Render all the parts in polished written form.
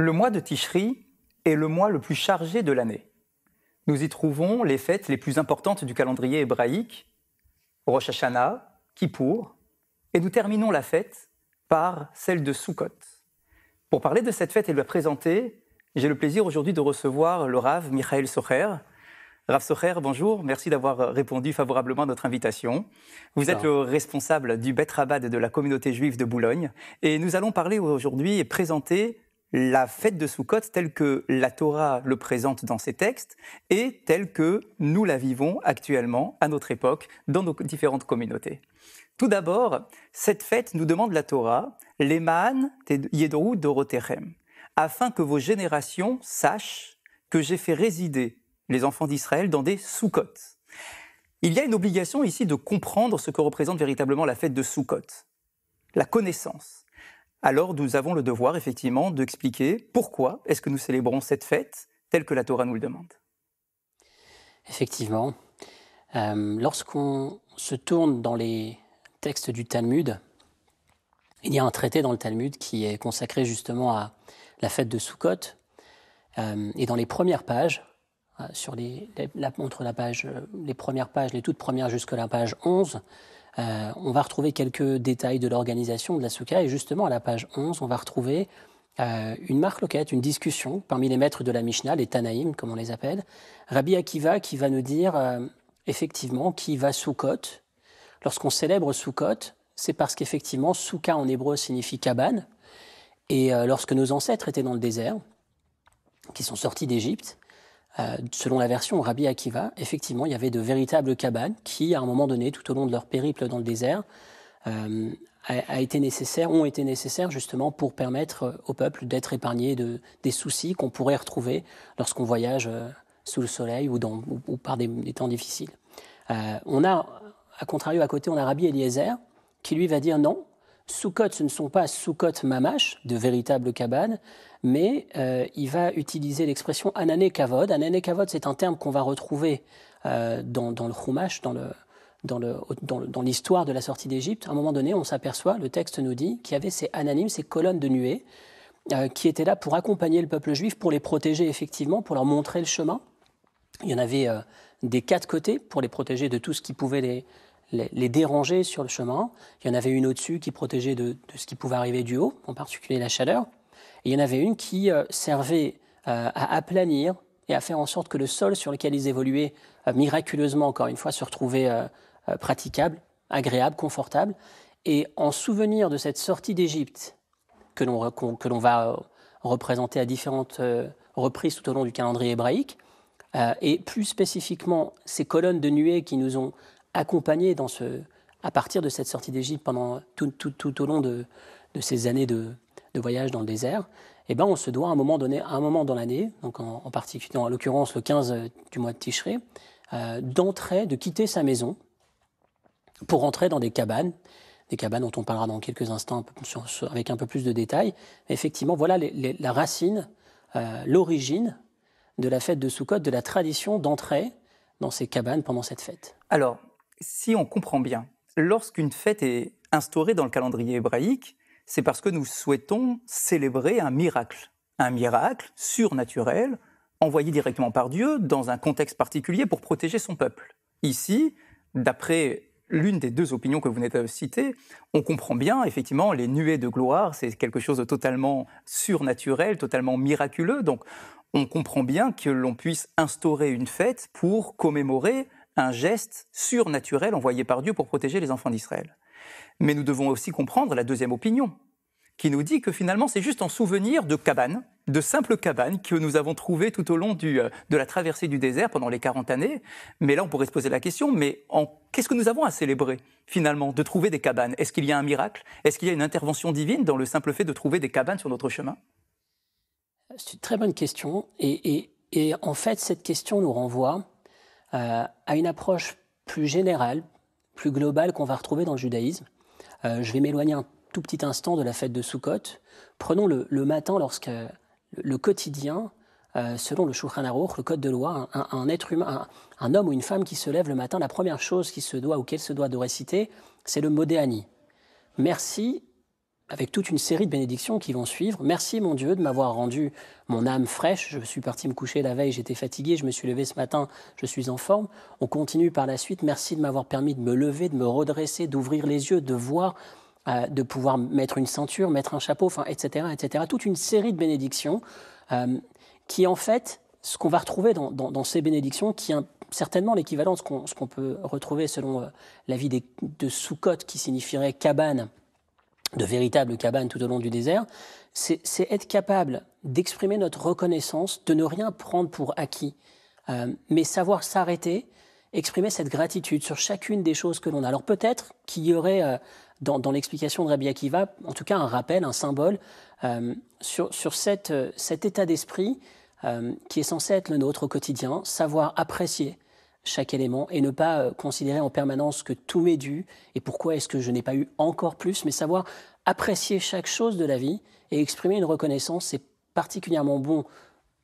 Le mois de Tishri est le mois le plus chargé de l'année. Nous y trouvons les fêtes les plus importantes du calendrier hébraïque, Rosh Hashanah, Kippour, et nous terminons la fête par celle de Sukkot. Pour parler de cette fête et de la présenter, j'ai le plaisir aujourd'hui de recevoir le Rav Michael Socher. Rav Socher, bonjour, merci d'avoir répondu favorablement à notre invitation. Vous êtes le responsable du Bet Rabbad de la communauté juive de Boulogne et nous allons parler aujourd'hui et présenter la fête de Sukkot telle que la Torah le présente dans ses textes et telle que nous la vivons actuellement à notre époque dans nos différentes communautés. Tout d'abord, cette fête nous demande la Torah, Leman Yedou Dorotechem, afin que vos générations sachent que j'ai fait résider les enfants d'Israël dans des Sukkot. Il y a une obligation ici de comprendre ce que représente véritablement la fête de Sukkot, la connaissance. Alors nous avons le devoir effectivement d'expliquer pourquoi est-ce que nous célébrons cette fête telle que la Torah nous le demande. Effectivement, lorsqu'on se tourne dans les textes du Talmud, il y a un traité dans le Talmud qui est consacré justement à la fête de Sukkot, et dans les premières pages, entre les premières pages, les toutes premières jusqu'à la page 11, on va retrouver quelques détails de l'organisation de la Souka. Et justement, à la page 11, on va retrouver une marloquette, une discussion parmi les maîtres de la Mishnah, les Tanaïm, comme on les appelle. Rabbi Akiva qui va nous dire, effectivement, qui va Sukkot. Lorsqu'on célèbre Sukkot, c'est parce qu'effectivement, Souka en hébreu signifie cabane. Et lorsque nos ancêtres étaient dans le désert, qui sont sortis d'Égypte, selon la version Rabbi Akiva, effectivement, il y avait de véritables cabanes qui, à un moment donné, tout au long de leur périple dans le désert, ont été nécessaires justement pour permettre au peuple d'être épargné des soucis qu'on pourrait retrouver lorsqu'on voyage sous le soleil ou par des temps difficiles. On a, à contrario, à côté, on a Rabbi Eliezer qui lui va dire non, Sukkot, ce ne sont pas Sukkot mamash, de véritables cabanes, mais il va utiliser l'expression Anané Kavod. Anané Kavod, c'est un terme qu'on va retrouver dans le Chumash, dans l'histoire de la sortie d'Égypte. À un moment donné, on s'aperçoit, le texte nous dit, qu'il y avait ces ananim, ces colonnes de nuées, qui étaient là pour accompagner le peuple juif, pour les protéger effectivement, pour leur montrer le chemin. Il y en avait des quatre côtés pour les protéger de tout ce qui pouvait les déranger sur le chemin. Il y en avait une au-dessus qui protégeait de ce qui pouvait arriver du haut, en particulier la chaleur. Et il y en avait une qui servait à aplanir et à faire en sorte que le sol sur lequel ils évoluaient, miraculeusement, encore une fois, se retrouvait praticable, agréable, confortable. Et en souvenir de cette sortie d'Égypte que l'on va représenter à différentes reprises tout au long du calendrier hébraïque, et plus spécifiquement ces colonnes de nuées qui nous ont accompagnés à partir de cette sortie d'Égypte pendant tout au long de ces années de voyage dans le désert, eh ben on se doit à un moment donné, à un moment dans l'année, donc en particulier, en l'occurrence le 15 du mois de Tishré, de quitter sa maison pour entrer dans des cabanes dont on parlera dans quelques instants avec un peu plus de détails. Mais effectivement, voilà la racine, l'origine de la fête de Sukkot, de la tradition d'entrer dans ces cabanes pendant cette fête. Alors, si on comprend bien, lorsqu'une fête est instaurée dans le calendrier hébraïque, c'est parce que nous souhaitons célébrer un miracle surnaturel, envoyé directement par Dieu dans un contexte particulier pour protéger son peuple. Ici, d'après l'une des deux opinions que vous venez de citer, on comprend bien, effectivement, les nuées de gloire, c'est quelque chose de totalement surnaturel, totalement miraculeux. Donc, on comprend bien que l'on puisse instaurer une fête pour commémorer un geste surnaturel envoyé par Dieu pour protéger les enfants d'Israël. Mais nous devons aussi comprendre la deuxième opinion, qui nous dit que finalement c'est juste en souvenir de cabanes, de simples cabanes que nous avons trouvées tout au long de la traversée du désert pendant les 40 années. Mais là on pourrait se poser la question, mais qu'est-ce que nous avons à célébrer finalement de trouver des cabanes? Est-ce qu'il y a un miracle? Est-ce qu'il y a une intervention divine dans le simple fait de trouver des cabanes sur notre chemin? C'est une très bonne question et en fait cette question nous renvoie à une approche plus générale, plus globale qu'on va retrouver dans le judaïsme. Je vais m'éloigner un tout petit instant de la fête de Sukkot. Prenons le matin, lorsque le quotidien, selon le Shulchan Aruch, le code de loi, un être humain, un homme ou une femme qui se lève le matin, la première chose qu'elle se doit de réciter, c'est le Modéani. Merci avec toute une série de bénédictions qui vont suivre. Merci mon Dieu de m'avoir rendu mon âme fraîche. Je suis parti me coucher la veille, j'étais fatigué, je me suis levé ce matin, je suis en forme. On continue par la suite. Merci de m'avoir permis de me lever, de me redresser, d'ouvrir les yeux, de voir, de pouvoir mettre une ceinture, mettre un chapeau, enfin, etc., etc. Toute une série de bénédictions qui, en fait, ce qu'on va retrouver dans ces bénédictions, qui est certainement l'équivalent de ce qu'on peut retrouver selon la vie de Sukkot, qui signifierait cabane, de véritables cabanes tout au long du désert, c'est être capable d'exprimer notre reconnaissance, de ne rien prendre pour acquis, mais savoir s'arrêter, exprimer cette gratitude sur chacune des choses que l'on a. Alors peut-être qu'il y aurait dans l'explication de Rabbi Akiva, en tout cas un rappel, un symbole, sur cet état d'esprit qui est censé être le nôtre au quotidien, savoir apprécier chaque élément et ne pas considérer en permanence que tout m'est dû et pourquoi est-ce que je n'ai pas eu encore plus, mais savoir apprécier chaque chose de la vie et exprimer une reconnaissance, c'est particulièrement bon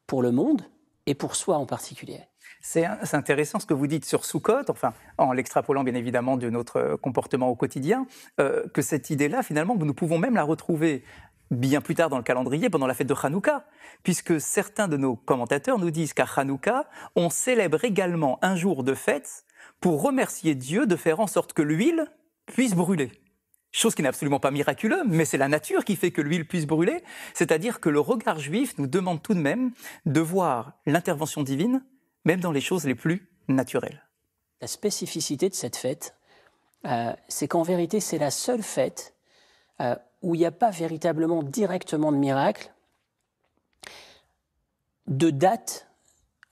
pour le monde et pour soi en particulier. C'est intéressant ce que vous dites sur Sukkot, enfin, en l'extrapolant bien évidemment de notre comportement au quotidien, que cette idée-là, finalement, nous pouvons même la retrouver bien plus tard dans le calendrier, pendant la fête de Hanouka, puisque certains de nos commentateurs nous disent qu'à Hanouka, on célèbre également un jour de fête pour remercier Dieu de faire en sorte que l'huile puisse brûler. Chose qui n'est absolument pas miraculeuse, mais c'est la nature qui fait que l'huile puisse brûler, c'est-à-dire que le regard juif nous demande tout de même de voir l'intervention divine, même dans les choses les plus naturelles. La spécificité de cette fête, c'est qu'en vérité, c'est la seule fête où il n'y a pas véritablement directement de miracle, de date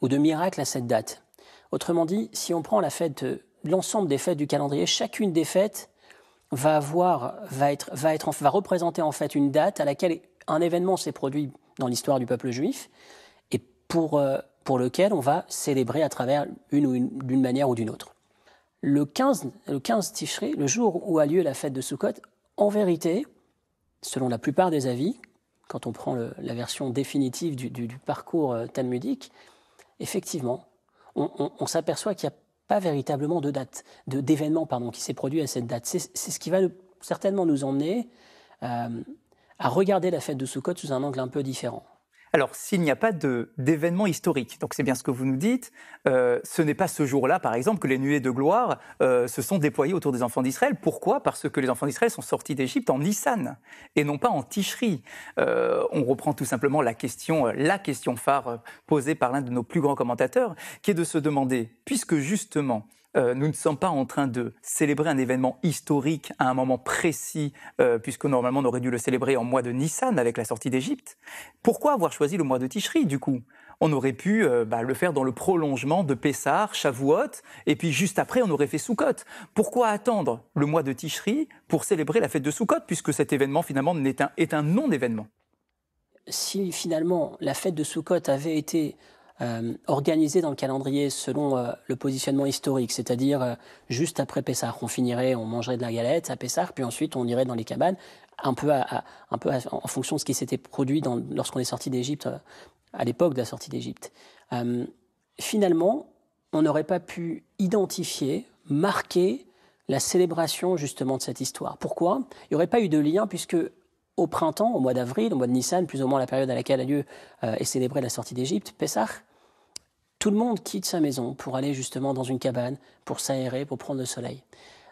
ou de miracle à cette date. Autrement dit, si on prend l'ensemble des fêtes du calendrier, chacune des fêtes va représenter en fait une date à laquelle un événement s'est produit dans l'histoire du peuple juif et pour lequel on va célébrer à travers d'une manière ou d'une autre. Le 15 Tishri, le jour où a lieu la fête de Sukkot, en vérité, selon la plupart des avis, quand on prend la version définitive du parcours talmudique, effectivement, on s'aperçoit qu'il n'y a pas véritablement de date, d'événement qui s'est produit à cette date. C'est ce qui va certainement nous emmener à regarder la fête de Sukkot sous un angle un peu différent. Alors, s'il n'y a pas d'événement historique, donc c'est bien ce que vous nous dites, ce n'est pas ce jour-là, par exemple, que les nuées de gloire se sont déployées autour des enfants d'Israël. Pourquoi ? Parce que les enfants d'Israël sont sortis d'Égypte en Nissan et non pas en Tishri. On reprend tout simplement la question phare posée par l'un de nos plus grands commentateurs, qui est de se demander, puisque justement, nous ne sommes pas en train de célébrer un événement historique à un moment précis, puisque normalement on aurait dû le célébrer en mois de Nissan avec la sortie d'Égypte. Pourquoi avoir choisi le mois de Tishri du coup ? On aurait pu le faire dans le prolongement de Pessah, Shavuot, et puis juste après on aurait fait Sukkot. Pourquoi attendre le mois de Tishri pour célébrer la fête de Sukkot, puisque cet événement finalement est un non-événement ? Si finalement la fête de Sukkot avait été organisé dans le calendrier selon le positionnement historique, c'est-à-dire juste après Pessah, on mangerait de la galette à Pessah, puis ensuite on irait dans les cabanes, un peu en fonction de ce qui s'était produit lorsqu'on est sorti d'Égypte, à l'époque de la sortie d'Égypte. Finalement, on n'aurait pas pu identifier, marquer la célébration justement de cette histoire. Pourquoi ? Il n'y aurait pas eu de lien puisque au printemps, au mois d'avril, au mois de Nissan, plus ou moins la période à laquelle a lieu est célébrée la sortie d'Égypte, Pessah, tout le monde quitte sa maison pour aller justement dans une cabane, pour s'aérer, pour prendre le soleil.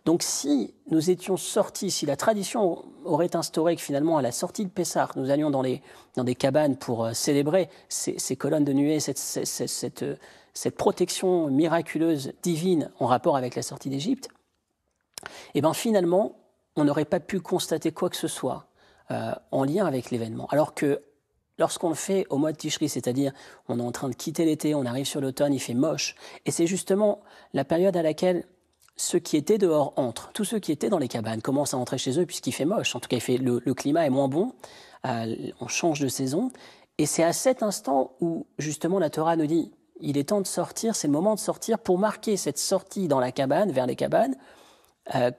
Donc si nous étions sortis, si la tradition aurait instauré que finalement à la sortie de Pessah, nous allions dans des cabanes pour célébrer ces colonnes de nuée, cette protection miraculeuse, divine en rapport avec la sortie d'Égypte, et bien finalement, on n'aurait pas pu constater quoi que ce soit en lien avec l'événement. Alors que lorsqu'on le fait au mois de Tishri, c'est-à-dire on est en train de quitter l'été, on arrive sur l'automne, il fait moche, et c'est justement la période à laquelle ceux qui étaient dehors entrent. Tous ceux qui étaient dans les cabanes commencent à entrer chez eux puisqu'il fait moche. En tout cas, le climat est moins bon, on change de saison, et c'est à cet instant où justement la Torah nous dit il est temps de sortir, c'est le moment de sortir pour marquer cette sortie dans la cabane, vers les cabanes,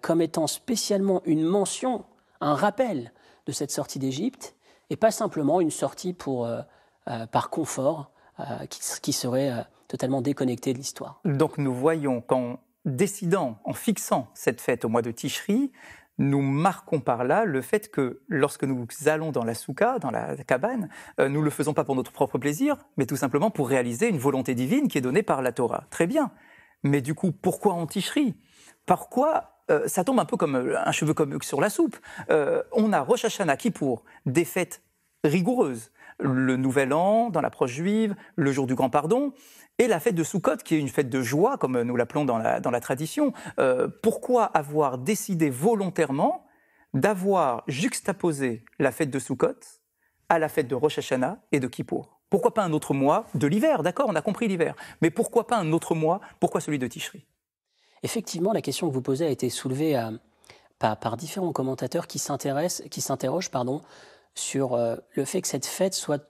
comme étant spécialement une mention, un rappel de cette sortie d'Égypte, et pas simplement une sortie par confort qui serait totalement déconnectée de l'histoire. Donc nous voyons qu'en décidant, en fixant cette fête au mois de Tishri, nous marquons par là le fait que lorsque nous allons dans la soukha, dans la cabane, nous ne le faisons pas pour notre propre plaisir, mais tout simplement pour réaliser une volonté divine qui est donnée par la Torah. Très bien. Mais du coup, pourquoi en Tishri? Pourquoi ça tombe un peu comme un cheveu comme sur la soupe. On a Rosh Hashanah, Kippour, des fêtes rigoureuses. Le Nouvel An, dans l'approche juive, le jour du Grand Pardon, et la fête de Sukkot, qui est une fête de joie, comme nous l'appelons dans la tradition. Pourquoi avoir décidé volontairement d'avoir juxtaposé la fête de Sukkot à la fête de Rosh Hashanah et de Kippour? Pourquoi pas un autre mois de l'hiver? D'accord, on a compris l'hiver. Mais pourquoi pas un autre mois? Pourquoi celui de Tishri? Effectivement, la question que vous posez a été soulevée par différents commentateurs qui s'interrogent sur le fait que cette fête soit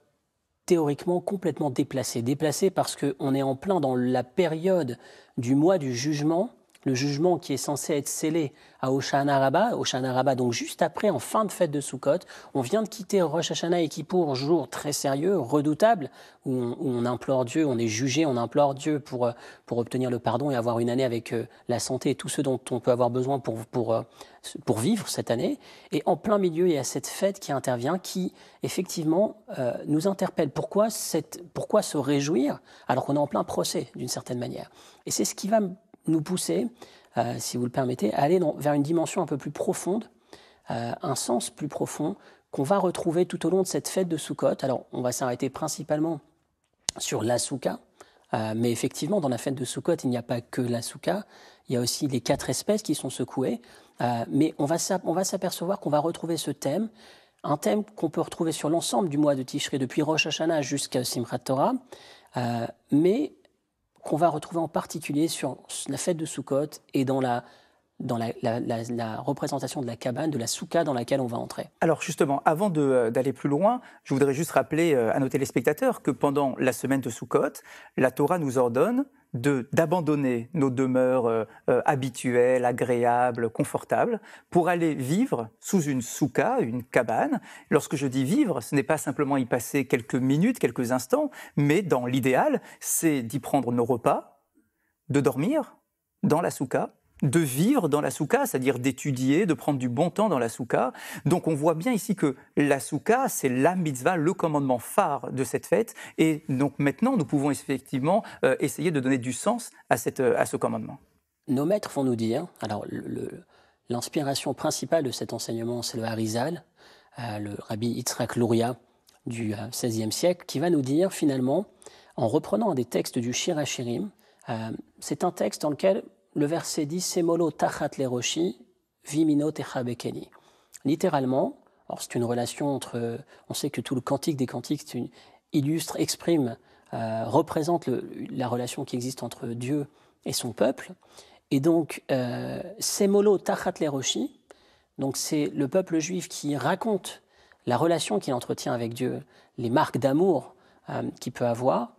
théoriquement complètement déplacée. Déplacée parce qu'on est en plein dans la période du mois du jugement, le jugement qui est censé être scellé à Hoshana Rabbah, donc juste après, en fin de fête de Sukkot. On vient de quitter Rosh Hashanah et Kippour, jour très sérieux, redoutable, où on implore Dieu, on est jugé, on implore Dieu pour obtenir le pardon et avoir une année avec la santé et tout ce dont on peut avoir besoin pour vivre cette année. Et en plein milieu, il y a cette fête qui intervient, qui effectivement nous interpelle. Pourquoi se réjouir alors qu'on est en plein procès, d'une certaine manière? Et c'est ce qui va nous pousser, si vous le permettez, à aller vers une dimension un peu plus profonde, un sens plus profond qu'on va retrouver tout au long de cette fête de Sukkot. Alors, on va s'arrêter principalement sur la soukha, mais effectivement, dans la fête de Sukkot, il n'y a pas que la soukha, il y a aussi les 4 espèces qui sont secouées, mais on va s'apercevoir qu'on va retrouver ce thème, un thème qu'on peut retrouver sur l'ensemble du mois de Tishri, depuis Rosh Hashanah jusqu'à Simchat Torah, mais qu'on va retrouver en particulier sur la fête de Sukkot et dans la représentation de la cabane, de la soukha dans laquelle on va entrer. Alors justement, avant d'aller plus loin, je voudrais juste rappeler à nos téléspectateurs que pendant la semaine de Sukkot, la Torah nous ordonne d'abandonner nos demeures habituelles, agréables, confortables, pour aller vivre sous une soukha, une cabane. Lorsque je dis vivre, ce n'est pas simplement y passer quelques minutes, quelques instants, mais dans l'idéal, c'est d'y prendre nos repas, de dormir dans la soukha, de vivre dans la soukha, c'est-à-dire d'étudier, de prendre du bon temps dans la soukha. Donc on voit bien ici que la soukha, c'est la mitzvah, le commandement phare de cette fête. Et donc maintenant, nous pouvons effectivement essayer de donner du sens à ce commandement. Nos maîtres vont nous dire, alors l'inspiration principale de cet enseignement, c'est le Harizal, le rabbi Yitzhak Luria du XVIe siècle, qui va nous dire finalement, en reprenant un des textes du Shir HaShirim, c'est un texte dans lequel le verset dit « Semolo tachat leroshi, vimino techa bekeni ». Littéralement, c'est une relation entre... On sait que tout le cantique des cantiques illustre, exprime, représente la relation qui existe entre Dieu et son peuple. Et donc, Semolo tachat leroshi, donc c'est le peuple juif qui raconte la relation qu'il entretient avec Dieu, les marques d'amour qu'il peut avoir.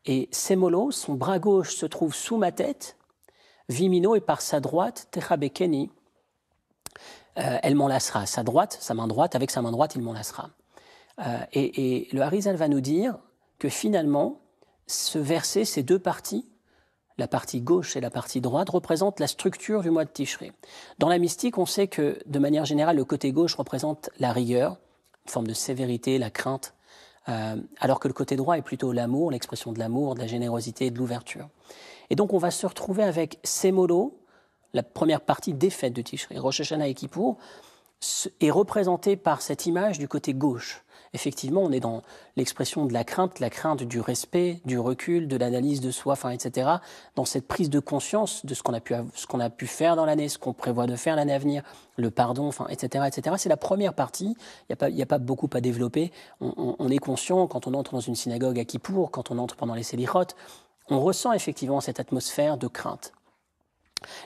Et Semolo, son bras gauche se trouve sous ma tête, Vimino, et par sa droite, Techa Bekeni, elle m'enlacera. Sa main droite, avec sa main droite, il m'enlacera. Et le Harizal va nous dire que finalement, ce verset, ces 2 parties, la partie gauche et la partie droite, représentent la structure du mois de Tishri. Dans la mystique, on sait que, de manière générale, le côté gauche représente la rigueur, une forme de sévérité, la crainte, alors que le côté droit est plutôt l'amour, l'expression de l'amour, de la générosité et de l'ouverture. Et donc, on va se retrouver avec Semolo, la première partie des fêtes de Tishri. Rosh Hashanah et Kippour est représentée par cette image du côté gauche. Effectivement, on est dans l'expression de la crainte du respect, du recul, de l'analyse de soi, etc., dans cette prise de conscience de ce qu'on a pu faire dans l'année, ce qu'on prévoit de faire l'année à venir, le pardon, etc., etc. C'est la première partie, il n'y a pas beaucoup à développer. On est conscient, quand on entre dans une synagogue à Kippour, quand on entre pendant les Selichot, on ressent effectivement cette atmosphère de crainte.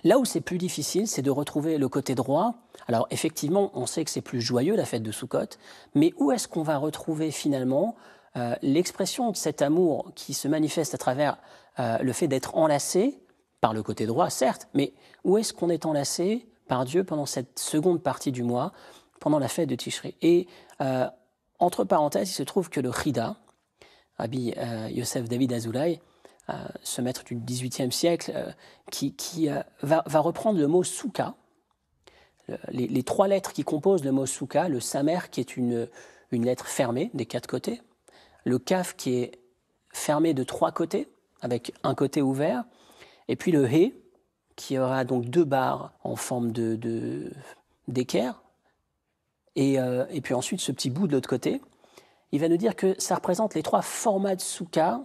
Là où c'est plus difficile, c'est de retrouver le côté droit. Alors effectivement, on sait que c'est plus joyeux, la fête de Sukkot, mais où est-ce qu'on va retrouver finalement l'expression de cet amour qui se manifeste à travers le fait d'être enlacé, par le côté droit certes, mais où est-ce qu'on est enlacé par Dieu pendant cette seconde partie du mois, pendant la fête de Tishri? Et entre parenthèses, il se trouve que le Chida, Rabbi Yosef David Azoulay, ce maître du XVIIIe siècle, qui va reprendre le mot soukha, les trois lettres qui composent le mot souka, le samer qui est une lettre fermée des quatre côtés, le kaf qui est fermé de trois côtés avec un côté ouvert, et puis le he qui aura donc deux barres en forme d'équerre, et puis ensuite ce petit bout de l'autre côté. Il va nous dire que ça représente les trois formats de souka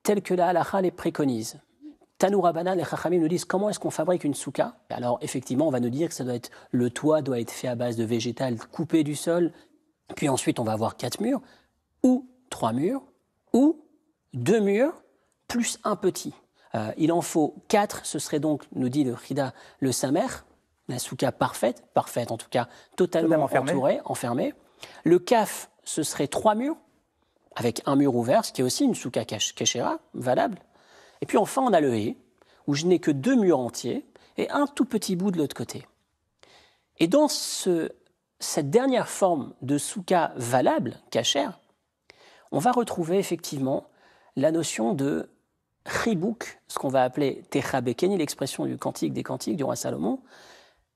tels que la halakha les préconise. Tanu Rabbanan, les Chachamim nous disent comment est-ce qu'on fabrique une souka. Alors effectivement, on va nous dire que le toit doit être fait à base de végétal coupé du sol, puis ensuite on va avoir 4 murs, ou 3 murs, ou 2 murs, plus un petit. Il en faut 4, ce serait donc, nous dit le Chida, le Samer, la souka parfaite en tout cas, totalement enfermée. Le Kaf, ce serait 3 murs, avec un mur ouvert, ce qui est aussi une souka keshera, valable. Et puis enfin, on a le He, où je n'ai que 2 murs entiers et un tout petit bout de l'autre côté. Et dans cette dernière forme de souka valable, kasher, on va retrouver effectivement la notion de chibouk, ce qu'on va appeler techa bekeni, l'expression du cantique des cantiques du roi Salomon,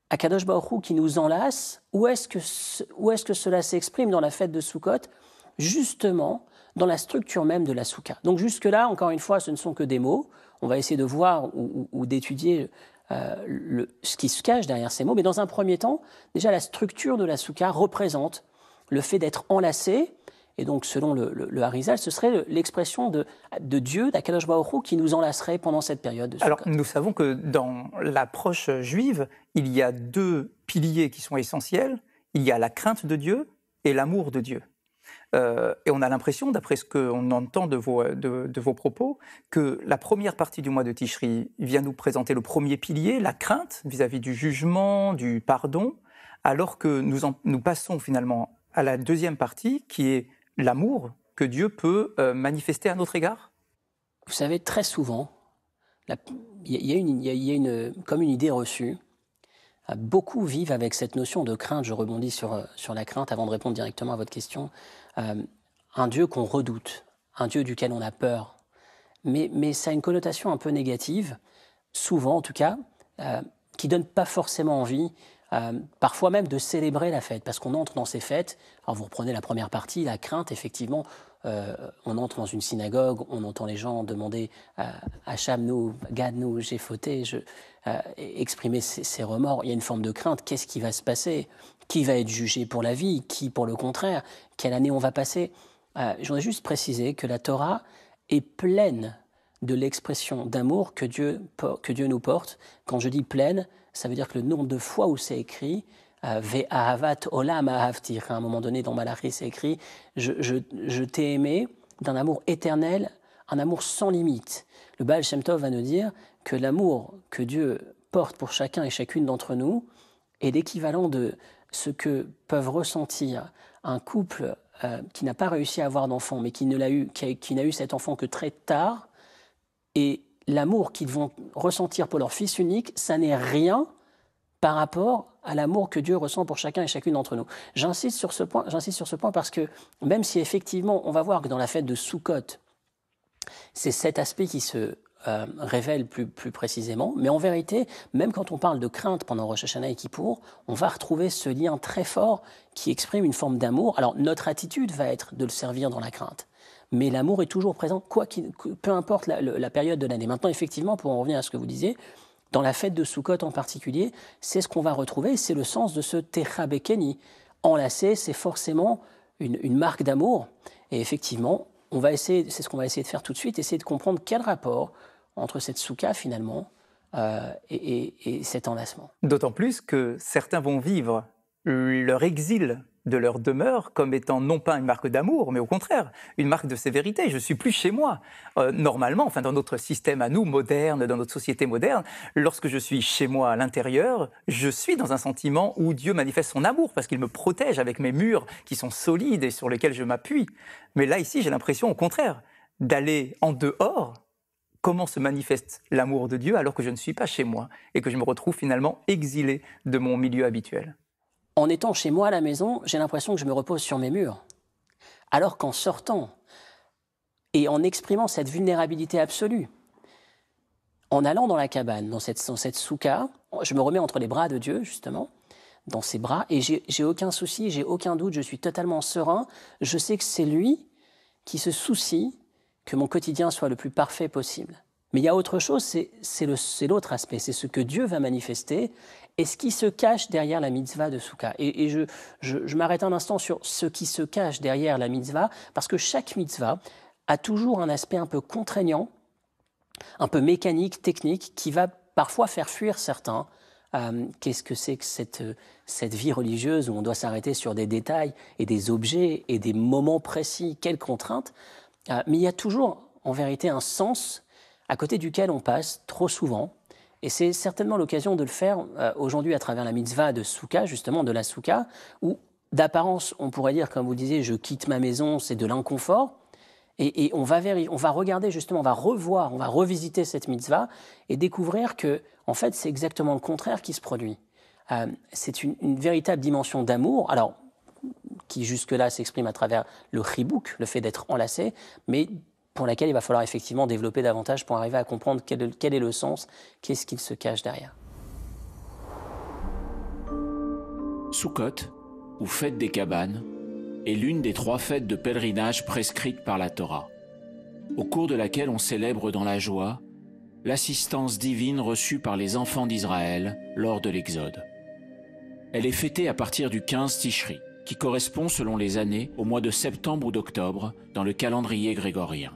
Akadosh Baruch Hu qui nous enlace. Où est-ce que cela s'exprime dans la fête de Sukkot? Justement, dans la structure même de la souka. Donc jusque-là, encore une fois, ce ne sont que des mots. On va essayer de voir ou d'étudier ce qui se cache derrière ces mots. Mais dans un premier temps, déjà la structure de la souka représente le fait d'être enlacé. Et donc, selon le Harizal, ce serait l'expression de Dieu, d'Akadosh Baruch Hu, qui nous enlacerait pendant cette période de Sukkot. Alors, nous savons que dans l'approche juive, il y a 2 piliers qui sont essentiels. Il y a la crainte de Dieu et l'amour de Dieu. Et on a l'impression, d'après ce qu'on entend de vos propos, que la première partie du mois de Tishri vient nous présenter le premier pilier, la crainte vis-à-vis du jugement, du pardon, alors que nous passons finalement à la deuxième partie, qui est l'amour que Dieu peut manifester à notre égard. Vous savez, très souvent, il y a comme une idée reçue. Beaucoup vivent avec cette notion de crainte. Je rebondis sur la crainte avant de répondre directement à votre question. Un Dieu qu'on redoute, un Dieu duquel on a peur. Mais ça a une connotation un peu négative, souvent en tout cas, qui ne donne pas forcément envie, parfois même de célébrer la fête, parce qu'on entre dans ces fêtes. Alors vous reprenez la première partie, la crainte, effectivement, on entre dans une synagogue, on entend les gens demander Hacham-nous, Gad-nous, j'ai fauté, exprimer ses remords. Il y a une forme de crainte. Qu'est-ce qui va se passer? Qui va être jugé pour la vie? Qui pour le contraire? Quelle année on va passer? Je voudrais juste préciser que la Torah est pleine de l'expression d'amour que Dieu nous porte. Quand je dis pleine, ça veut dire que le nombre de fois où c'est écrit Ve'ahavat olam ahavti, à un moment donné dans Malachi c'est écrit je t'ai aimé d'un amour éternel, un amour sans limite. Le Baal Shem Tov va nous dire que l'amour que Dieu porte pour chacun et chacune d'entre nous est l'équivalent de ce que peuvent ressentir un couple qui n'a pas réussi à avoir d'enfant, mais qui n'a eu cet enfant que très tard, et l'amour qu'ils vont ressentir pour leur fils unique, ça n'est rien par rapport à l'amour que Dieu ressent pour chacun et chacune d'entre nous. J'insiste sur ce point parce que même si effectivement on va voir que dans la fête de Sukkot, c'est cet aspect qui se révèle plus précisément, mais en vérité, même quand on parle de crainte pendant Rosh Hashanah et Kippour, on va retrouver ce lien très fort qui exprime une forme d'amour. Alors notre attitude va être de le servir dans la crainte, mais l'amour est toujours présent, peu importe la période de l'année. Maintenant, effectivement, pour en revenir à ce que vous disiez, dans la fête de Sukkot en particulier, c'est ce qu'on va retrouver, c'est le sens de ce Techa Bekeni. Enlacer, c'est forcément une marque d'amour, et effectivement, c'est ce qu'on va essayer de faire tout de suite, essayer de comprendre quel rapport entre cette souka finalement et cet enlacement. D'autant plus que certains vont vivre leur exil de leur demeure comme étant non pas une marque d'amour, mais au contraire, une marque de sévérité. Je ne suis plus chez moi. Normalement, dans notre système à nous, moderne, dans notre société moderne, lorsque je suis chez moi à l'intérieur, je suis dans un sentiment où Dieu manifeste son amour, parce qu'il me protège avec mes murs qui sont solides et sur lesquels je m'appuie. Mais là, ici, j'ai l'impression, au contraire, d'aller en dehors. Comment se manifeste l'amour de Dieu alors que je ne suis pas chez moi et que je me retrouve finalement exilé de mon milieu habituel? En étant chez moi à la maison, j'ai l'impression que je me repose sur mes murs. Alors qu'en sortant et en exprimant cette vulnérabilité absolue, en allant dans la cabane, dans cette soukha, je me remets entre les bras de Dieu, justement, dans ses bras, et j'ai aucun souci, j'ai aucun doute, je suis totalement serein. Je sais que c'est lui qui se soucie que mon quotidien soit le plus parfait possible. Mais il y a autre chose, c'est l'autre aspect, c'est ce que Dieu va manifester et ce qui se cache derrière la mitzvah de soukha. Et je m'arrête un instant sur ce qui se cache derrière la mitzvah, parce que chaque mitzvah a toujours un aspect un peu contraignant, un peu mécanique, technique, qui va parfois faire fuir certains. Qu'est-ce que c'est que cette vie religieuse où on doit s'arrêter sur des détails et des objets et des moments précis, quelles contraintes. Mais il y a toujours, en vérité, un sens à côté duquel on passe trop souvent. Et c'est certainement l'occasion de le faire aujourd'hui à travers la mitzvah de soukha, justement de la soukha, où d'apparence, on pourrait dire, comme vous disiez, je quitte ma maison, c'est de l'inconfort. Et on va regarder justement, on va revoir, on va revisiter cette mitzvah et découvrir que, en fait, c'est exactement le contraire qui se produit. C'est une véritable dimension d'amour, alors qui jusque-là s'exprime à travers le chibouk, le fait d'être enlacé, mais pour laquelle il va falloir effectivement développer davantage pour arriver à comprendre quel est le sens, qu'est-ce qu'il se cache derrière. Sukkot, ou fête des cabanes, est l'une des 3 fêtes de pèlerinage prescrites par la Torah, au cours de laquelle on célèbre dans la joie l'assistance divine reçue par les enfants d'Israël lors de l'Exode. Elle est fêtée à partir du 15 Tishri, qui correspond selon les années au mois de septembre ou d'octobre dans le calendrier grégorien,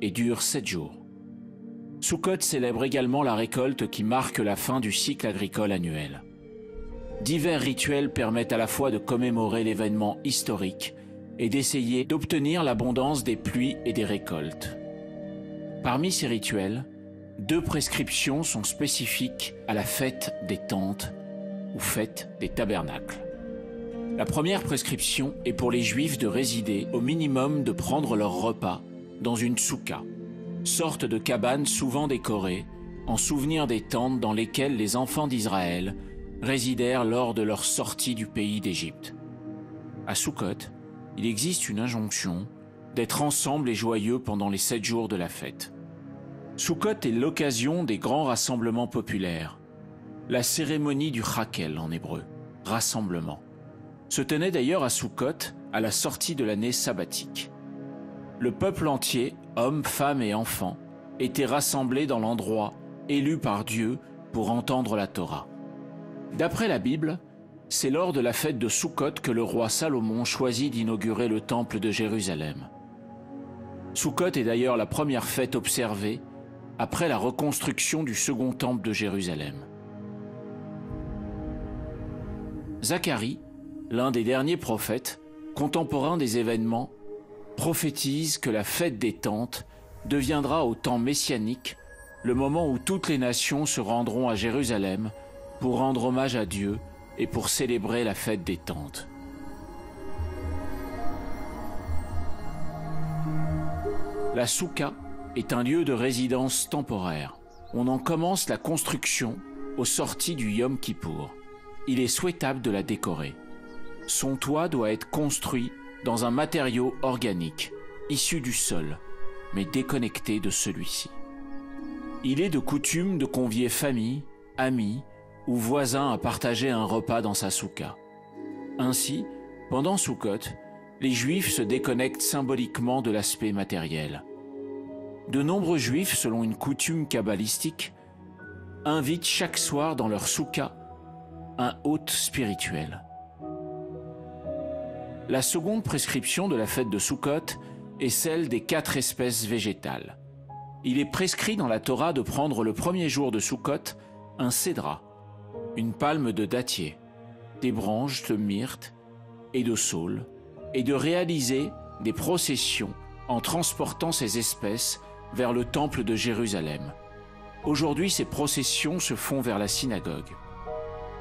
et dure 7 jours. Sukkot célèbre également la récolte qui marque la fin du cycle agricole annuel. Divers rituels permettent à la fois de commémorer l'événement historique et d'essayer d'obtenir l'abondance des pluies et des récoltes. Parmi ces rituels, 2 prescriptions sont spécifiques à la fête des tentes ou fête des tabernacles. La première prescription est pour les Juifs de résider au minimum de prendre leur repas dans une soukha, sorte de cabane souvent décorée en souvenir des tentes dans lesquelles les enfants d'Israël résidèrent lors de leur sortie du pays d'Égypte. À Sukkot, il existe une injonction d'être ensemble et joyeux pendant les 7 jours de la fête. Sukkot est l'occasion des grands rassemblements populaires. La cérémonie du Chakel en hébreu, rassemblement, se tenait d'ailleurs à Sukkot à la sortie de l'année sabbatique. Le peuple entier, hommes, femmes et enfants, était rassemblé dans l'endroit élu par Dieu pour entendre la Torah. D'après la Bible, c'est lors de la fête de Sukkot que le roi Salomon choisit d'inaugurer le temple de Jérusalem. Sukkot est d'ailleurs la première fête observée après la reconstruction du second temple de Jérusalem. Zacharie, l'un des derniers prophètes, contemporain des événements, prophétise que la fête des tentes deviendra au temps messianique le moment où toutes les nations se rendront à Jérusalem pour rendre hommage à Dieu et pour célébrer la fête des tentes. La soukha est un lieu de résidence temporaire. On en commence la construction aux sorties du Yom Kippour. Il est souhaitable de la décorer. Son toit doit être construit dans un matériau organique, issu du sol, mais déconnecté de celui-ci. Il est de coutume de convier famille, amis ou voisins à partager un repas dans sa soukha. Ainsi, pendant Sukkot, les Juifs se déconnectent symboliquement de l'aspect matériel. De nombreux Juifs, selon une coutume kabbalistique, invitent chaque soir dans leur soukha un hôte spirituel. La seconde prescription de la fête de Sukkot est celle des 4 espèces végétales. Il est prescrit dans la Torah de prendre le premier jour de Sukkot un cédra, une palme de dattier, des branches de myrte et de saule, et de réaliser des processions en transportant ces espèces vers le temple de Jérusalem. Aujourd'hui, ces processions se font vers la synagogue.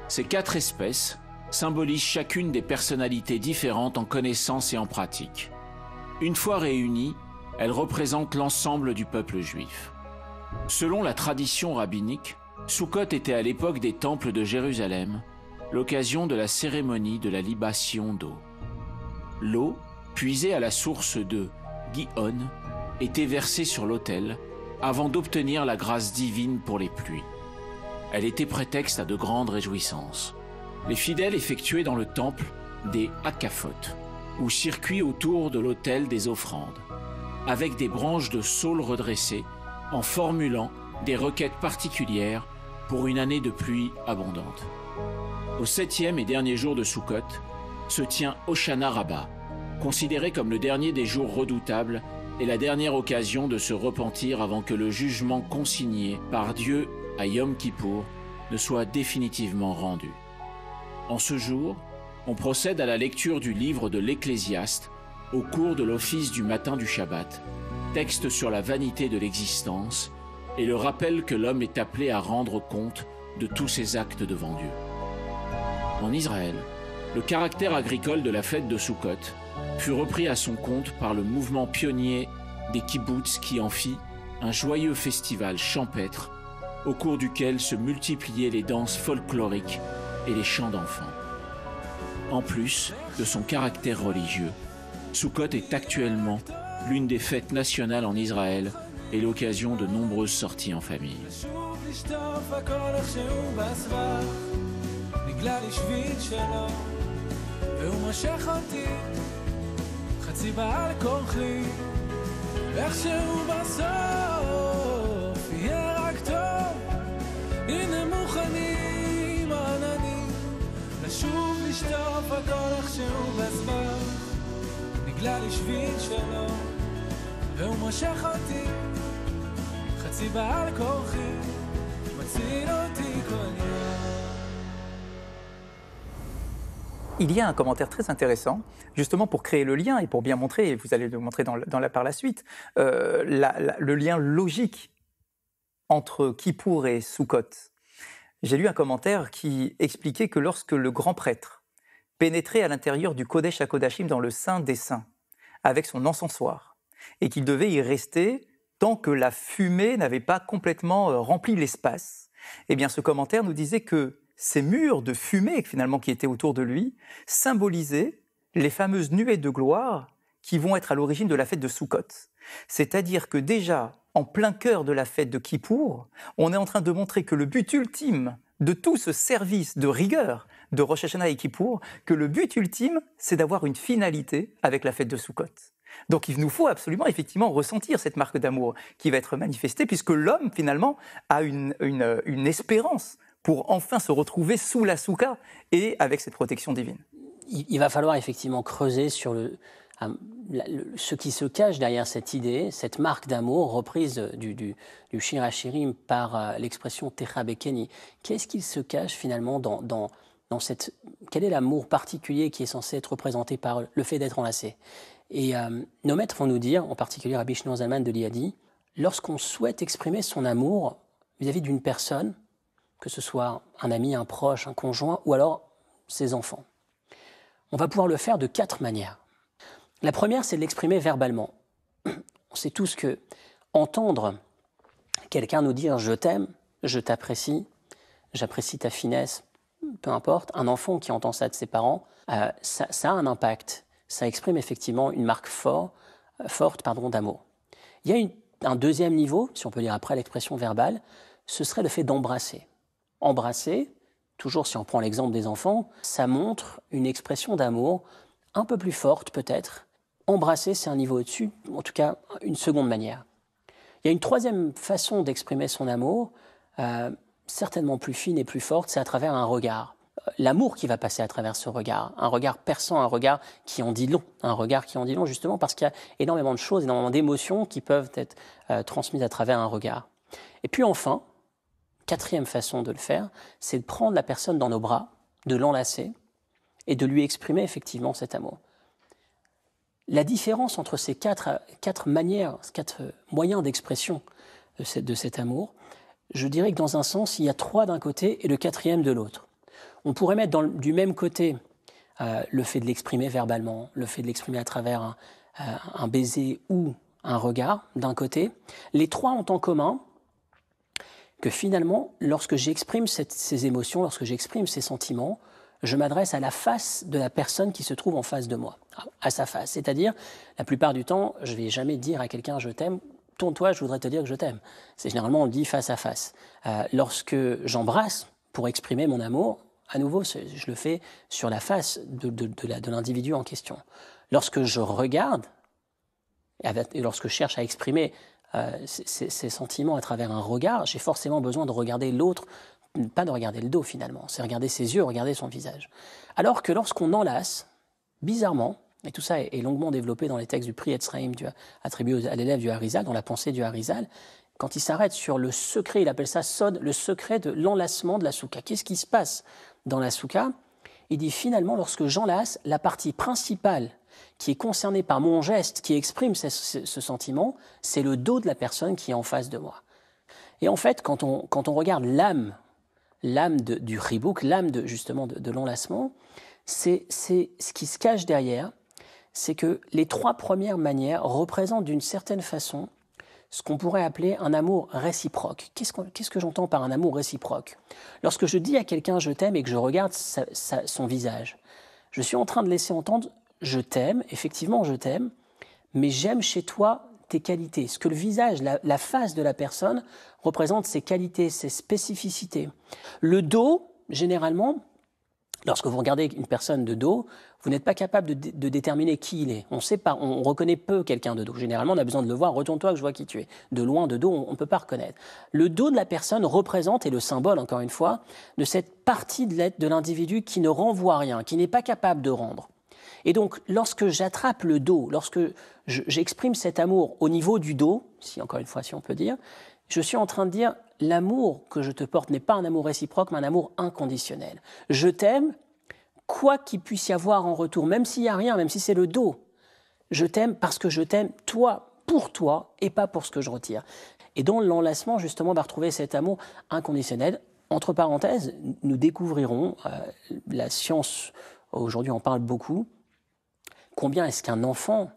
Ces 4 espèces symbolisent chacune des personnalités différentes en connaissance et en pratique. Une fois réunies, elles représentent l'ensemble du peuple juif. Selon la tradition rabbinique, Sukkot était à l'époque des temples de Jérusalem l'occasion de la cérémonie de la libation d'eau. L'eau, puisée à la source de Gihon, était versée sur l'autel avant d'obtenir la grâce divine pour les pluies. Elle était prétexte à de grandes réjouissances. Les fidèles effectuaient dans le temple des hakafot, ou circuits autour de l'autel des offrandes, avec des branches de saule redressées, en formulant des requêtes particulières pour une année de pluie abondante. Au 7e et dernier jour de Sukkot se tient Hoshana Rabbah, considéré comme le dernier des jours redoutables et la dernière occasion de se repentir avant que le jugement consigné par Dieu à Yom Kippour ne soit définitivement rendu. En ce jour, on procède à la lecture du livre de l'Ecclésiaste au cours de l'office du matin du Shabbat, texte sur la vanité de l'existence et le rappel que l'homme est appelé à rendre compte de tous ses actes devant Dieu. En Israël, le caractère agricole de la fête de Sukkot fut repris à son compte par le mouvement pionnier des kibboutz qui en fit un joyeux festival champêtre au cours duquel se multipliaient les danses folkloriques et les chants d'enfants. En plus de son caractère religieux, Sukkot est actuellement l'une des fêtes nationales en Israël et l'occasion de nombreuses sorties en famille. Il y a un commentaire très intéressant, justement pour créer le lien et pour bien montrer, et vous allez le montrer par la suite, le lien logique entre Kippour et Sukkot. J'ai lu un commentaire qui expliquait que lorsque le grand prêtre pénétrait à l'intérieur du Kodesh HaKodashim dans le Saint des Saints, avec son encensoir, et qu'il devait y rester tant que la fumée n'avait pas complètement rempli l'espace, eh bien ce commentaire nous disait que ces murs de fumée finalement qui étaient autour de lui symbolisaient les fameuses nuées de gloire qui vont être à l'origine de la fête de Sukkot. C'est-à-dire que déjà, en plein cœur de la fête de Kippour, on est en train de montrer que le but ultime de tout ce service de rigueur de Rosh Hashanah et Kippour, que le but ultime, c'est d'avoir une finalité avec la fête de Sukkot. Donc il nous faut absolument, effectivement, ressentir cette marque d'amour qui va être manifestée, puisque l'homme, finalement, a une espérance pour enfin se retrouver sous la soukha et avec cette protection divine. Il va falloir effectivement creuser sur ce qui se cache derrière cette idée, cette marque d'amour reprise du Shir HaShirim par l'expression Techa Bekeni. Qu'est-ce qu'il se cache finalement dans cette... Quel est l'amour particulier qui est censé être représenté par le fait d'être enlacé? Et nos maîtres vont nous dire, en particulier Rabbi Shneur Zalman de Liadi, lorsqu'on souhaite exprimer son amour vis-à-vis d'une personne, que ce soit un ami, un proche, un conjoint, ou alors ses enfants, on va pouvoir le faire de 4 manières. La première, c'est de l'exprimer verbalement. On sait tous que entendre quelqu'un nous dire « je t'aime »,« je t'apprécie »,« j'apprécie ta finesse », peu importe, un enfant qui entend ça de ses parents, ça a un impact. Ça exprime effectivement une marque forte d'amour. Il y a un deuxième niveau, si on peut dire après l'expression verbale, ce serait le fait d'embrasser. Embrasser, toujours si on prend l'exemple des enfants, ça montre une expression d'amour un peu plus forte peut-être. Embrasser, c'est un niveau au-dessus, en tout cas une seconde manière. Il y a une troisième façon d'exprimer son amour, certainement plus fine et plus forte, c'est à travers un regard. L'amour qui va passer à travers ce regard, un regard perçant, un regard qui en dit long, justement parce qu'il y a énormément de choses, énormément d'émotions qui peuvent être transmises à travers un regard. Et puis enfin, quatrième façon de le faire, c'est de prendre la personne dans nos bras, de l'enlacer et de lui exprimer effectivement cet amour. La différence entre ces quatre manières, 4 moyens d'expression de cet amour, je dirais que dans un sens, il y a 3 d'un côté et le 4e de l'autre. On pourrait mettre du même côté le fait de l'exprimer verbalement, le fait de l'exprimer à travers un baiser ou un regard d'un côté. Les 3 ont en commun que finalement, lorsque j'exprime ces émotions, lorsque j'exprime ces sentiments, je m'adresse à la face de la personne qui se trouve en face de moi, à sa face. C'est-à-dire, la plupart du temps, je ne vais jamais dire à quelqu'un « je t'aime » retourne-toi, je voudrais te dire que je t'aime. C'est généralement, on le dit face à face. Lorsque j'embrasse pour exprimer mon amour, à nouveau, je le fais sur la face de l'individu en question. Lorsque je regarde, et lorsque je cherche à exprimer ces sentiments à travers un regard, j'ai forcément besoin de regarder l'autre, pas de regarder le dos finalement, c'est regarder ses yeux, regarder son visage. Alors que lorsqu'on enlace, bizarrement, et tout ça est longuement développé dans les textes du Pri Etzraïm attribué à l'élève du Harizal, dans la pensée du Harizal, quand il s'arrête sur le secret, il appelle ça Sod, le secret de l'enlacement de la soukha. Qu'est-ce qui se passe dans la soukha? Il dit finalement, lorsque j'enlace, la partie principale qui est concernée par mon geste, qui exprime ce sentiment, c'est le dos de la personne qui est en face de moi. Et en fait, quand on regarde l'âme du ribouk, l'âme de l'enlacement, c'est ce qui se cache derrière, c'est que les 3 premières manières représentent d'une certaine façon ce qu'on pourrait appeler un amour réciproque. Qu'est-ce que j'entends par un amour réciproque? Lorsque je dis à quelqu'un « je t'aime » et que je regarde son visage, je suis en train de laisser entendre « je t'aime, effectivement je t'aime, mais j'aime chez toi tes qualités ». Ce que le visage, la face de la personne représente ses qualités, ses spécificités. Le dos, généralement, lorsque vous regardez une personne de dos, vous n'êtes pas capable de déterminer qui il est. On sait pas, on reconnaît peu quelqu'un de dos. Généralement, on a besoin de le voir. Retourne-toi que je vois qui tu es. De loin, de dos, on ne peut pas reconnaître. Le dos de la personne représente, et le symbole, encore une fois, de cette partie de l'être de l'individu qui ne renvoie rien, qui n'est pas capable de rendre. Et donc, lorsque j'attrape le dos, lorsque j'exprime cet amour au niveau du dos, encore une fois, si on peut dire, je suis en train de dire, l'amour que je te porte n'est pas un amour réciproque, mais un amour inconditionnel. Je t'aime, quoi qu'il puisse y avoir en retour, même s'il n'y a rien, même si c'est le dos. Je t'aime parce que je t'aime, toi, pour toi, et pas pour ce que je retire. Et dans l'enlacement, justement, on va retrouver cet amour inconditionnel. Entre parenthèses, nous découvrirons, la science, aujourd'hui en parle beaucoup, combien est-ce qu'un enfant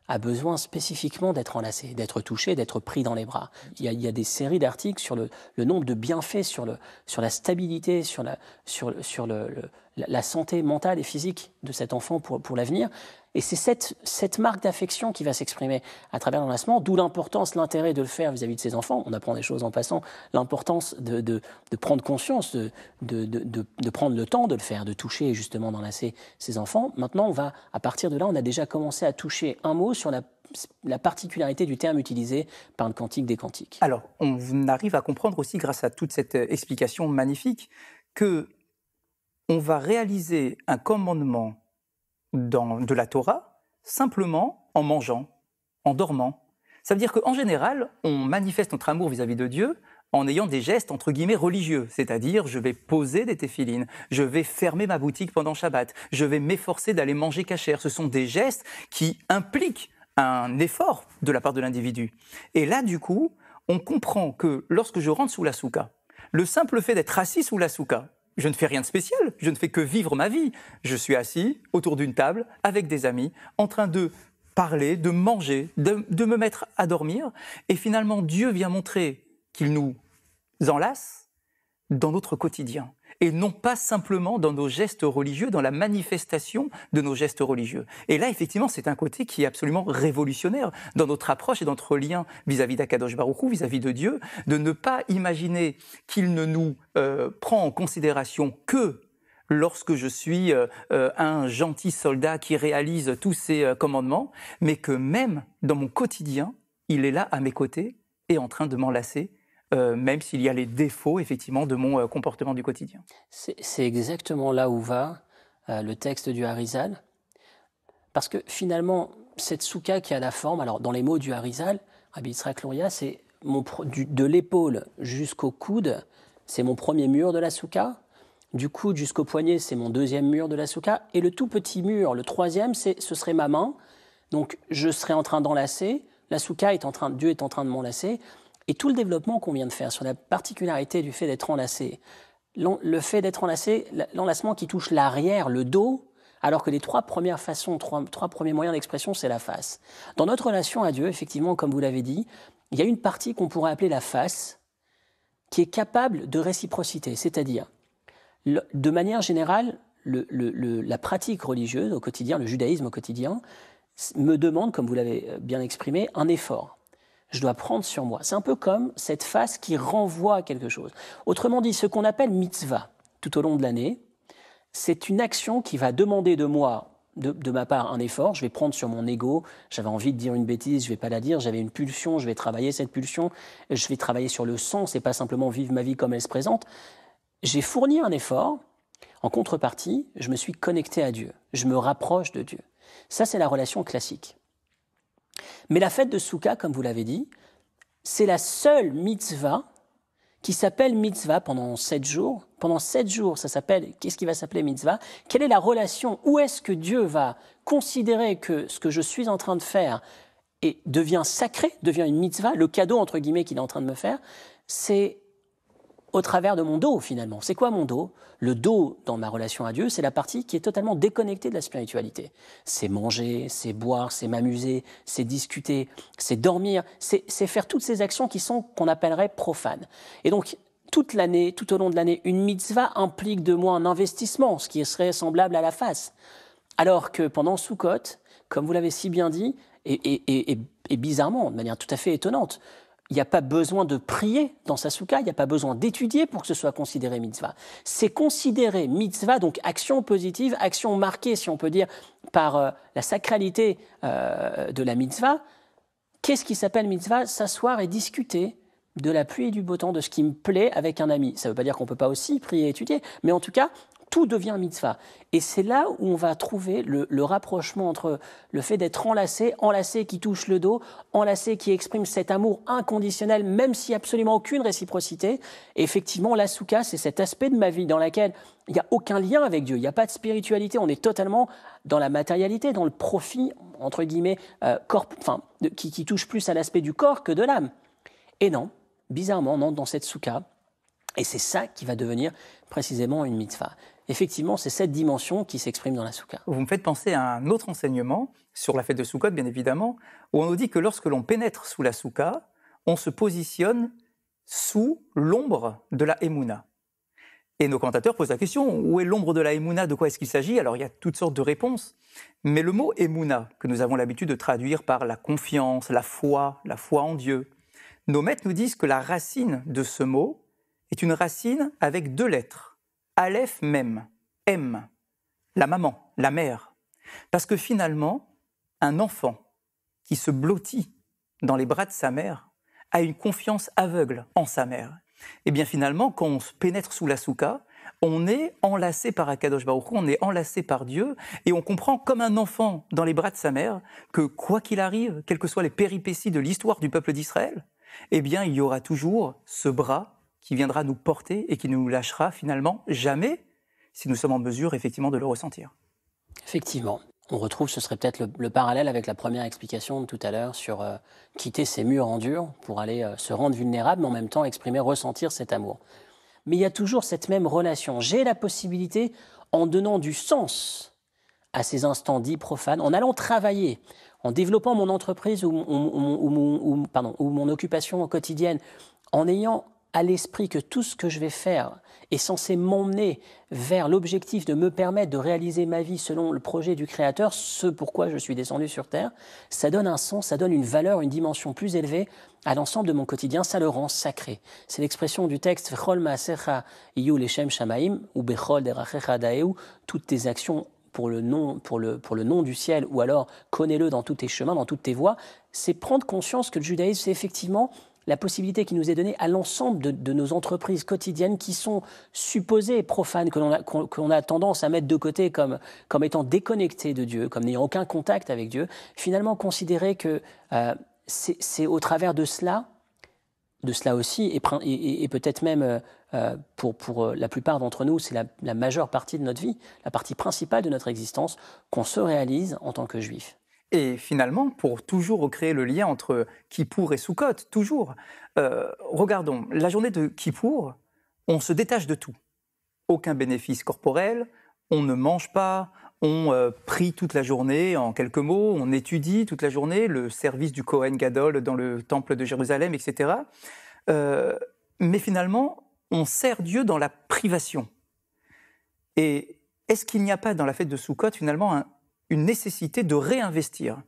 a besoin spécifiquement d'être enlacé, d'être touché, d'être pris dans les bras. Il y a des séries d'articles sur le nombre de bienfaits, sur la stabilité, sur la santé mentale et physique de cet enfant pour l'avenir. Et c'est cette marque d'affection qui va s'exprimer à travers l'enlacement, d'où l'importance, l'intérêt de le faire vis-à-vis de ses enfants. On apprend des choses en passant, l'importance de prendre conscience, de prendre le temps de le faire, de toucher et justement d'enlacer ses enfants. Maintenant, à partir de là, on a déjà commencé à toucher un mot sur la particularité du terme utilisé par le Cantique des Cantiques. Alors, on arrive à comprendre aussi, grâce à toute cette explication magnifique, que on va réaliser un commandement de la Torah simplement en mangeant, en dormant. Ça veut dire qu'en général, on manifeste notre amour vis-à-vis de Dieu en ayant des gestes entre guillemets religieux, c'est-à-dire je vais poser des téphilines, je vais fermer ma boutique pendant Shabbat, je vais m'efforcer d'aller manger kasher. Ce sont des gestes qui impliquent un effort de la part de l'individu. Et là, du coup, on comprend que lorsque je rentre sous la soukha, le simple fait d'être assis sous la soukha, je ne fais rien de spécial, je ne fais que vivre ma vie. Je suis assis autour d'une table avec des amis, en train de parler, de manger, de me mettre à dormir. Et finalement, Dieu vient montrer qu'il nous enlace dans notre quotidien. Et non pas simplement dans nos gestes religieux, dans la manifestation de nos gestes religieux. Et là, effectivement, c'est un côté qui est absolument révolutionnaire dans notre approche et dans notre lien vis-à-vis d'Akadosh Baruch Hu, vis-à-vis de Dieu, de ne pas imaginer qu'il ne nous prend en considération que lorsque je suis un gentil soldat qui réalise tous ces commandements, mais que même dans mon quotidien, il est là à mes côtés et en train de m'enlacer, même s'il y a les défauts, effectivement, de mon comportement du quotidien. C'est exactement là où va le texte du Harizal, parce que finalement, cette soukha qui a la forme, alors dans les mots du Harizal, Rabbi Yitzhak Luria, c'est de l'épaule jusqu'au coude, c'est mon premier mur de la soukha, du coude jusqu'au poignet, c'est mon deuxième mur de la soukha, et le tout petit mur, le troisième, ce serait ma main, donc je serais en train d'enlacer, la soukha Dieu est en train de m'enlacer. Et tout le développement qu'on vient de faire sur la particularité du fait d'être enlacé, le fait d'être enlacé, l'enlacement qui touche l'arrière, le dos, alors que les 3 premières façons, 3 premiers moyens d'expression, c'est la face. Dans notre relation à Dieu, effectivement, comme vous l'avez dit, il y a une partie qu'on pourrait appeler la face, qui est capable de réciprocité, c'est-à-dire, de manière générale, la pratique religieuse au quotidien, le judaïsme au quotidien, me demande, comme vous l'avez bien exprimé, un effort. je dois prendre sur moi. C'est un peu comme cette face qui renvoie à quelque chose. Autrement dit, ce qu'on appelle mitzvah tout au long de l'année, c'est une action qui va demander de moi, de ma part, un effort. Je vais prendre sur mon ego. J'avais envie de dire une bêtise, je ne vais pas la dire. J'avais une pulsion, je vais travailler cette pulsion. Je vais travailler sur le sens et pas simplement vivre ma vie comme elle se présente. J'ai fourni un effort. En contrepartie, je me suis connecté à Dieu. Je me rapproche de Dieu. Ça, c'est la relation classique. Mais la fête de Souka, comme vous l'avez dit, c'est la seule mitzvah qui s'appelle mitzvah pendant 7 jours. Pendant 7 jours, ça s'appelle, qu'est-ce qui va s'appeler mitzvah? Quelle est la relation? Où est-ce que Dieu va considérer que ce que je suis en train de faire devient sacré, devient une mitzvah? Le cadeau, entre guillemets, qu'il est en train de me faire, c'est au travers de mon dos, finalement. C'est quoi mon dos? Le dos, dans ma relation à Dieu, c'est la partie qui est totalement déconnectée de la spiritualité. C'est manger, c'est boire, c'est m'amuser, c'est discuter, c'est dormir, c'est faire toutes ces actions qu'on appellerait profanes. Et donc, toute l'année, tout au long de l'année, une mitzvah implique de moi un investissement, ce qui serait semblable à la face. Alors que pendant Sukkot, comme vous l'avez si bien dit, et bizarrement, de manière tout à fait étonnante, il n'y a pas besoin de prier dans sa soukha, il n'y a pas besoin d'étudier pour que ce soit considéré mitzvah. C'est considéré mitzvah, donc action positive, action marquée, si on peut dire, par la sacralité de la mitzvah. Qu'est-ce qui s'appelle mitzvah? S'asseoir et discuter de la pluie et du beau temps, de ce qui me plaît avec un ami. Ça ne veut pas dire qu'on ne peut pas aussi prier et étudier, mais en tout cas, tout devient mitzvah. Et c'est là où on va trouver le rapprochement entre le fait d'être enlacé qui touche le dos, enlacé qui exprime cet amour inconditionnel, même s'il n'y a absolument aucune réciprocité. Et effectivement, la soukha, c'est cet aspect de ma vie dans lequel il n'y a aucun lien avec Dieu, il n'y a pas de spiritualité, on est totalement dans la matérialité, dans le profit, entre guillemets, qui touche plus à l'aspect du corps que de l'âme. Et non, bizarrement, on entre dans cette soukha, et c'est ça qui va devenir précisément une mitzvah. Effectivement, c'est cette dimension qui s'exprime dans la soukha. Vous me faites penser à un autre enseignement sur la fête de Soukhot, bien évidemment, où on nous dit que lorsque l'on pénètre sous la soukha, on se positionne sous l'ombre de la Emouna. Et nos commentateurs posent la question, où est l'ombre de la Emouna? De quoi est-ce qu'il s'agit? Alors il y a toutes sortes de réponses, mais le mot Emouna, que nous avons l'habitude de traduire par la confiance, la foi en Dieu, nos maîtres nous disent que la racine de ce mot est une racine avec 2 lettres. Aleph Mem, M, la maman, la mère. Parce que finalement, un enfant qui se blottit dans les bras de sa mère a une confiance aveugle en sa mère. Et bien finalement, quand on se pénètre sous la soukha, on est enlacé par Akadosh Baruch Hu, on est enlacé par Dieu, et on comprend comme un enfant dans les bras de sa mère que quoi qu'il arrive, quelles que soient les péripéties de l'histoire du peuple d'Israël, eh bien il y aura toujours ce bras qui viendra nous porter et qui ne nous lâchera finalement jamais si nous sommes en mesure effectivement de le ressentir. Effectivement. On retrouve, ce serait peut-être le parallèle avec la première explication de tout à l'heure sur quitter ces murs en dur pour aller se rendre vulnérable, mais en même temps exprimer, ressentir cet amour. Mais il y a toujours cette même relation. J'ai la possibilité, en donnant du sens à ces instants dits profanes, en allant travailler, en développant mon entreprise ou mon occupation quotidienne, en ayant à l'esprit que tout ce que je vais faire est censé m'emmener vers l'objectif de me permettre de réaliser ma vie selon le projet du Créateur, ce pourquoi je suis descendu sur Terre, ça donne un sens, ça donne une valeur, une dimension plus élevée à l'ensemble de mon quotidien, ça le rend sacré. C'est l'expression du texte « V'chol ma'asecha iyu leshem shamaim » ou « Bechol derachecha daeu » toutes tes actions pour le nom du ciel, ou alors « connais-le dans tous tes chemins, dans toutes tes voies », c'est prendre conscience que le judaïsme, c'est effectivement la possibilité qui nous est donnée à l'ensemble de nos entreprises quotidiennes qui sont supposées profanes, que l'on a tendance à mettre de côté comme étant déconnectées de Dieu, comme n'ayant aucun contact avec Dieu, finalement considérer que c'est au travers de cela aussi, et peut-être même pour la plupart d'entre nous, c'est la majeure partie de notre vie, la partie principale de notre existence, qu'on se réalise en tant que juif. Et finalement, pour toujours recréer le lien entre Kippour et Soukhot, toujours, regardons, la journée de Kippour, on se détache de tout. Aucun bénéfice corporel, on ne mange pas, on prie toute la journée, en quelques mots, on étudie toute la journée, le service du Kohen Gadol dans le temple de Jérusalem, etc. Mais finalement, on sert Dieu dans la privation. Et est-ce qu'il n'y a pas dans la fête de Soukhot, finalement, une nécessité de réinvestir,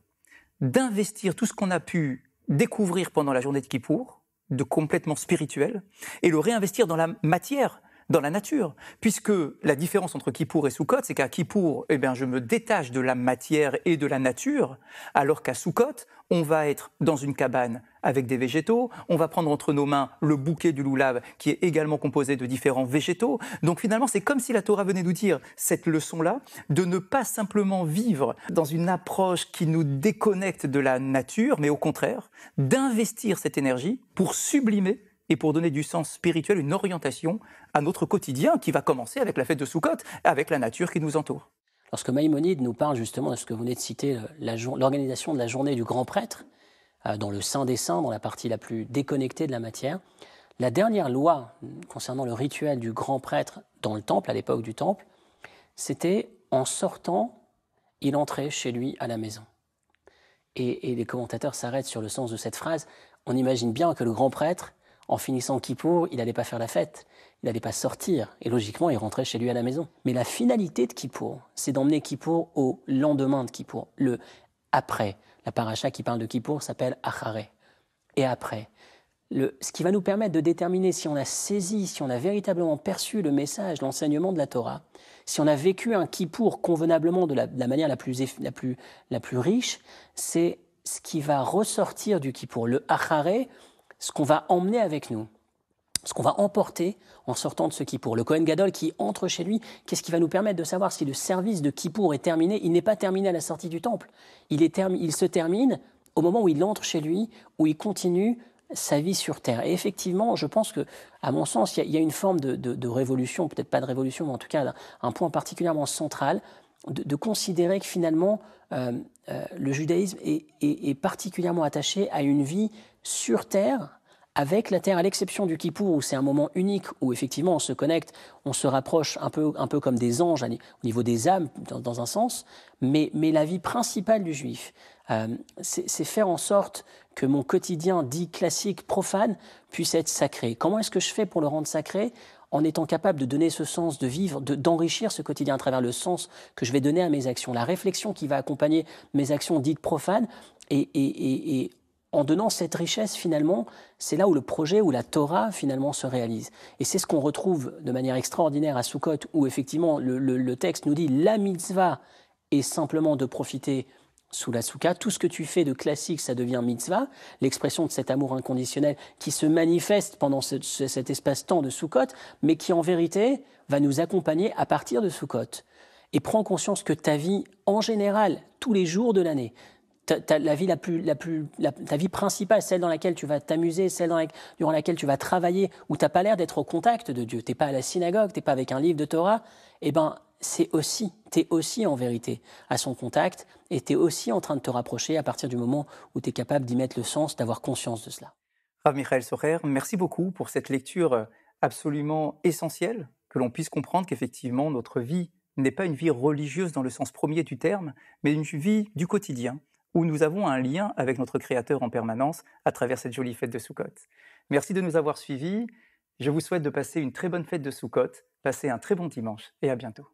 d'investir tout ce qu'on a pu découvrir pendant la journée de Kippour, de complètement spirituel, et le réinvestir dans la matière, dans la nature. Puisque la différence entre Kippour et Sukkot, c'est qu'à Kippour, je me détache de la matière et de la nature, alors qu'à Sukkot, on va être dans une cabane avec des végétaux, on va prendre entre nos mains le bouquet du loulav qui est également composé de différents végétaux. Donc finalement, c'est comme si la Torah venait nous dire cette leçon-là, de ne pas simplement vivre dans une approche qui nous déconnecte de la nature, mais au contraire, d'investir cette énergie pour sublimer et pour donner du sens spirituel, une orientation à notre quotidien qui va commencer avec la fête de Sukkot, avec la nature qui nous entoure. Lorsque Maïmonide nous parle justement de ce que vous venez de citer, l'organisation de la journée du grand prêtre, dans le Saint des Saints, dans la partie la plus déconnectée de la matière, la dernière loi concernant le rituel du grand prêtre dans le temple, à l'époque du temple, c'était en sortant, il entrait chez lui à la maison. Et les commentateurs s'arrêtent sur le sens de cette phrase. On imagine bien que le grand prêtre, en finissant Kippour, il n'allait pas faire la fête, il n'allait pas sortir, et logiquement, il rentrait chez lui à la maison. Mais la finalité de Kippour, c'est d'emmener Kippour au lendemain de Kippour, le après. La paracha qui parle de Kippour s'appelle Acharé. Et après, ce qui va nous permettre de déterminer si on a saisi, si on a véritablement perçu le message, l'enseignement de la Torah, si on a vécu un Kippour convenablement de la manière la plus riche, c'est ce qui va ressortir du Kippour, le Acharé, ce qu'on va emmener avec nous, ce qu'on va emporter en sortant de ce Kippour. Le Kohen Gadol qui entre chez lui, qu'est-ce qui va nous permettre de savoir si le service de Kippour est terminé? Il n'est pas terminé à la sortie du temple. Il se termine au moment où il entre chez lui, où il continue sa vie sur terre. Et effectivement, je pense que, à mon sens, il y a une forme de révolution, peut-être pas de révolution, mais en tout cas un point particulièrement central, de considérer que finalement, le judaïsme est particulièrement attaché à une vie sur terre, avec la terre, à l'exception du Kippour, où c'est un moment unique, où effectivement on se connecte, on se rapproche un peu comme des anges au niveau des âmes, dans un sens, mais la vie principale du juif, c'est faire en sorte que mon quotidien dit classique, profane, puisse être sacré. Comment est-ce que je fais pour le rendre sacré ? En étant capable de donner ce sens, de vivre, d'enrichir ce quotidien à travers le sens que je vais donner à mes actions, la réflexion qui va accompagner mes actions dites profanes, et en donnant cette richesse, finalement, c'est là où le projet, où la Torah, finalement, se réalise. Et c'est ce qu'on retrouve de manière extraordinaire à Sukkot, où effectivement, le texte nous dit « la mitzvah est simplement de profiter sous la soukha. Tout ce que tu fais de classique, ça devient mitzvah », l'expression de cet amour inconditionnel qui se manifeste pendant cet espace-temps de Sukkot, mais qui en vérité va nous accompagner à partir de Sukkot. Et prends conscience que ta vie, en général, tous les jours de l'année, ta vie principale, celle dans laquelle tu vas t'amuser, durant laquelle tu vas travailler, où tu n'as pas l'air d'être au contact de Dieu, tu n'es pas à la synagogue, tu n'es pas avec un livre de Torah, tu es aussi en vérité à son contact, et tu es aussi en train de te rapprocher à partir du moment où tu es capable d'y mettre le sens, d'avoir conscience de cela. Rav Michael Socher, merci beaucoup pour cette lecture absolument essentielle, que l'on puisse comprendre qu'effectivement notre vie n'est pas une vie religieuse dans le sens premier du terme, mais une vie du quotidien, où nous avons un lien avec notre Créateur en permanence à travers cette jolie fête de Sukkot. Merci de nous avoir suivis. Je vous souhaite de passer une très bonne fête de Sukkot, passez un très bon dimanche et à bientôt.